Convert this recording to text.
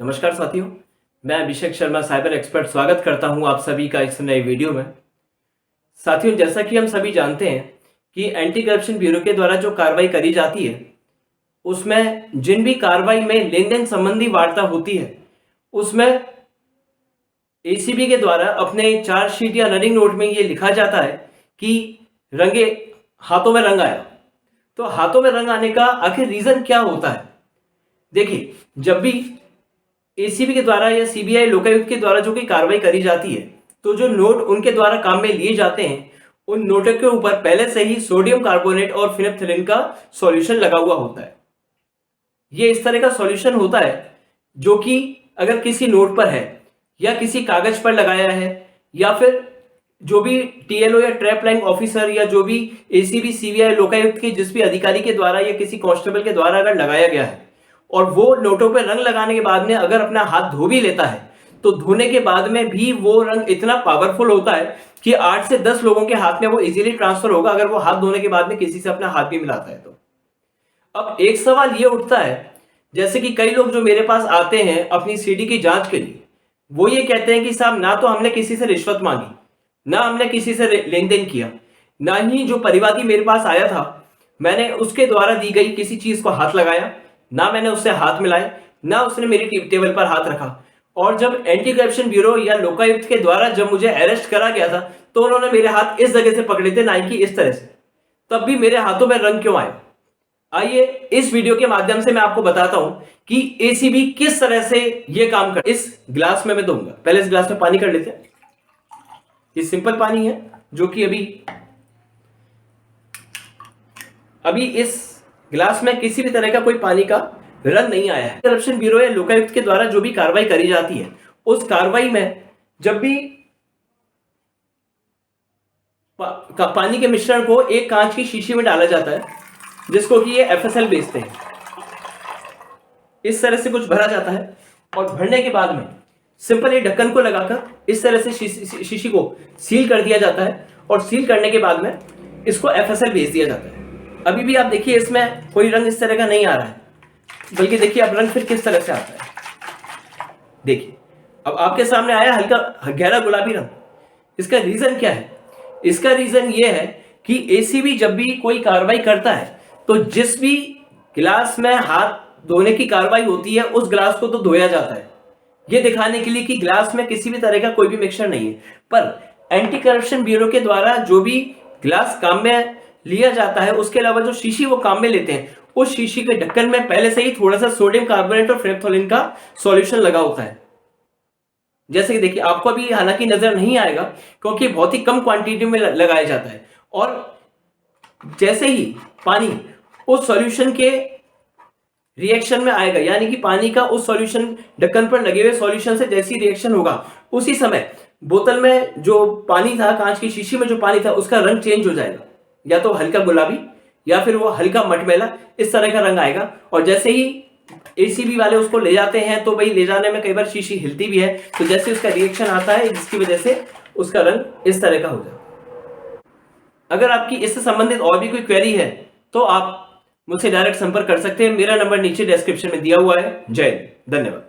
नमस्कार साथियों, मैं अभिषेक शर्मा साइबर एक्सपर्ट स्वागत करता हूं आप सभी का इस नए वीडियो में। साथियों, जैसा कि हम सभी जानते हैं कि एंटी करप्शन ब्यूरो के द्वारा जो कार्रवाई करी जाती है, उसमें जिन भी कार्रवाई में लेन-देन संबंधी वार्ता होती है, उसमें एसीबी के द्वारा अपने चार्जशीट या रनिंग नोट में ये लिखा जाता है कि रंगे हाथों में रंग आया। तो हाथों में रंग आने का आखिर रीज़न क्या होता है? देखिए, जब भी एसीबी के द्वारा या सीबीआई लोकायुक्त के द्वारा जो कोई कार्रवाई करी जाती है, तो जो नोट उनके द्वारा काम में लिए जाते हैं, उन नोटों के ऊपर पहले से ही सोडियम कार्बोनेट और फिनेप्थलीन का सॉल्यूशन लगा हुआ होता है। ये इस तरह का सॉल्यूशन होता है जो कि अगर किसी नोट पर है या किसी कागज पर लगाया है या फिर जो भी टीएलओ या ट्रैप लाइन ऑफिसर या जो भी एसीबी सीबीआई लोकायुक्त के जिस भी अधिकारी के द्वारा या किसी कांस्टेबल के द्वारा अगर लगाया गया है और वो नोटों पर रंग लगाने के बाद में अगर अपना हाथ धो भी लेता है, तो धोने के बाद में भी वो रंग इतना पावरफुल होता है कि 8 से 10 लोगों के हाथ में वो इजीली ट्रांसफर होगा अगर वो हाथ धोने के बाद में किसी से अपना हाथ भी मिलाता है तो। अब एक सवाल ये उठता है, जैसे कि कई लोग जो मेरे पास आते हैं अपनी सीडी की जांच के लिए, वो ये कहते हैं कि साहब ना तो हमने किसी से रिश्वत मांगी, ना हमने किसी से लेन देन किया, ना ही जो परिवादी मेरे पास आया था मैंने उसके द्वारा दी गई किसी चीज को हाथ लगाया, ना मैंने उससे हाथ मिलाए, ना उसने मेरी टेबल पर हाथ रखा। और जब एंटी करप्शन ब्यूरो या लोकायुक्त के द्वारा जब मुझे अरेस्ट करा गया था, तो उन्होंने मेरे हाथ इस जगह से पकड़े थे, ना कि इस तरह से। तब भी मेरे हाथों में रंग क्यों आए? आइए इस वीडियो के माध्यम से मैं आपको बताता हूं कि एसीबी किस तरह से ये काम कर। इस गिलास में मैं दूंगा, पहले इस गिलास में पानी कर लेते हैं। ये सिंपल पानी है जो कि अभी इस गिलास में किसी भी तरह का कोई पानी का रंग नहीं आया है। करप्शन ब्यूरो या लोकायुक्त के द्वारा जो भी कार्रवाई करी जाती है, उस कार्रवाई में जब भी पानी के मिश्रण को एक कांच की शीशी में डाला जाता है, जिसको कि ये एफएसएल बेचते हैं, इस तरह से कुछ भरा जाता है और भरने के बाद में सिंपल ये ढक्कन को लगाकर इस तरह से शीशी को सील कर दिया जाता है और सील करने के बाद में इसको एफएसएल भेज दिया जाता है। अभी भी आप देखिए इसमें कोई रंग इस तरह का नहीं आ रहा है, बल्कि देखिए अब रंग फिर किस तरह से आता है। देखिए अब आपके सामने आया हल्का गहरा गुलाबी रंग। इसका रीजन क्या है? इसका रीजन ये है कि एसीबी जब भी कोई कार्रवाई करता है, तो जिस भी गिलास में हाथ धोने की कार्रवाई होती है, उस गिलास को तो धोया जाता है, ये दिखाने के लिए कि गिलास में किसी भी तरह का कोई भी मिक्सचर नहीं है। पर एंटी करप्शन ब्यूरो के द्वारा जो भी गिलास काम में लिया जाता है, उसके अलावा जो शीशी वो काम में लेते हैं, उस शीशी के ढक्कन में पहले से ही थोड़ा सा सोडियम कार्बोनेट और फिनेप्थलीन का सॉल्यूशन लगा होता है। जैसे कि देखिए आपको अभी हालांकि नजर नहीं आएगा क्योंकि बहुत ही कम क्वांटिटी में लगाया जाता है। और जैसे ही पानी उस सॉल्यूशन के रिएक्शन में आएगा, यानी कि पानी का उस सॉल्यूशन ढक्कन पर लगे हुए सॉल्यूशन से जैसी रिएक्शन होगा, उसी समय बोतल में जो पानी था, कांच की शीशी में जो पानी था, उसका रंग चेंज हो जाएगा, या तो हल्का गुलाबी या फिर वो हल्का मटमैला, इस तरह का रंग आएगा। और जैसे ही एसीबी वाले उसको ले जाते हैं, तो भाई ले जाने में कई बार शीशी हिलती भी है, तो जैसे उसका रिएक्शन आता है, जिसकी वजह से उसका रंग इस तरह का हो जाए। अगर आपकी इससे संबंधित और भी कोई क्वेरी है तो आप मुझसे डायरेक्ट संपर्क कर सकते हैं। मेरा नंबर नीचे डिस्क्रिप्शन में दिया हुआ है। जय हिंद, धन्यवाद।